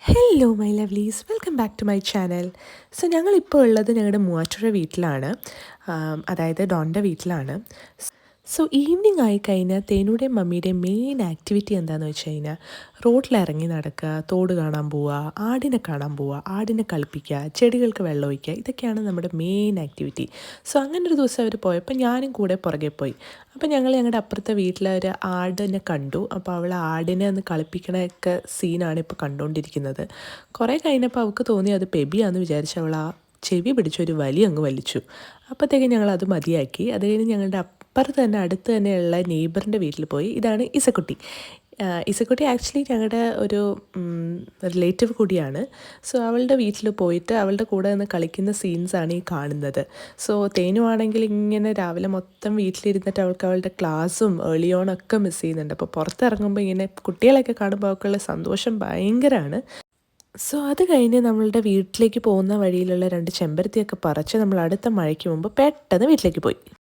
Hello my lovelies, welcome back to my channel. So ഞങ്ങളിപ്പോൾ ഉള്ളത് ഞങ്ങളുടെ മൂവാറ്റുപുഴ വീട്ടിലാണ്. അതായത് ഡോണിൻ്റെ വീട്ടിലാണ്. സോ ഈവനിങ് ആയി കഴിഞ്ഞാൽ തേനുടെയും മമ്മിയുടെയും മെയിൻ ആക്ടിവിറ്റി എന്താണെന്ന് വെച്ച് കഴിഞ്ഞാൽ റോഡിലിറങ്ങി നടക്കുക, തോട് കാണാൻ പോവുക, ആടിനെ കാണാൻ പോവുക, ആടിനെ കളിപ്പിക്കുക, ചെടികൾക്ക് വെള്ളം ഒഴിക്കുക. ഇതൊക്കെയാണ് നമ്മുടെ മെയിൻ ആക്ടിവിറ്റി. സോ അങ്ങനെ ഒരു ദിവസം അവർ പോയപ്പോൾ ഞാനും കൂടെ പുറകെ പോയി. അപ്പോൾ ഞങ്ങൾ ഞങ്ങളുടെ അപ്പുറത്തെ വീട്ടിലെ ഒരു ആടിനെ കണ്ടു. അപ്പോൾ അവൾ ആടിനെ ഒന്ന് കളിപ്പിക്കണൊക്കെ സീനാണ് ഇപ്പോൾ കണ്ടുകൊണ്ടിരിക്കുന്നത്. കുറേ കഴിഞ്ഞപ്പോൾ അവൾക്ക് തോന്നി അത് പെബിയാണെന്ന് വിചാരിച്ച് അവൾ ആ ചെവി പിടിച്ചൊരു വലി അങ്ങ് വലിച്ചു. അപ്പോഴത്തേക്കും ഞങ്ങൾ അത് മതിയാക്കി. അത് കഴിഞ്ഞ് ഞങ്ങളുടെ അപ്പുറത്ത് തന്നെ അടുത്ത് തന്നെയുള്ള നെയ്ബറിൻ്റെ വീട്ടിൽ പോയി. ഇതാണ് ഇസക്കുട്ടി. ഇസക്കുട്ടി ആക്ച്വലി ഞങ്ങളുടെ ഒരു റിലേറ്റീവ് കൂടിയാണ്. സോ അവളുടെ വീട്ടിൽ പോയിട്ട് അവളുടെ കൂടെ നിന്ന് കളിക്കുന്ന സീൻസാണ് ഈ കാണുന്നത്. സോ തേനുവാണെങ്കിൽ ഇങ്ങനെ രാവിലെ മൊത്തം വീട്ടിലിരുന്നിട്ട് അവൾക്ക് അവളുടെ ക്ലാസ്സും ഏർലി ഓണൊക്കെ മിസ് ചെയ്യുന്നുണ്ട്. അപ്പോൾ പുറത്തിറങ്ങുമ്പോൾ ഇങ്ങനെ കുട്ടികളൊക്കെ കാണുമ്പോൾ അവൾക്കുള്ള സന്തോഷം ഭയങ്കരമാണ്. സോ അത് കഴിഞ്ഞ് നമ്മളുടെ വീട്ടിലേക്ക് പോകുന്ന വഴിയിലുള്ള 2 ചെമ്പരത്തിയൊക്കെ പറിച്ച് നമ്മൾ അടുത്ത മഴയ്ക്ക് മുമ്പ് പെട്ടെന്ന് വീട്ടിലേക്ക് പോയി.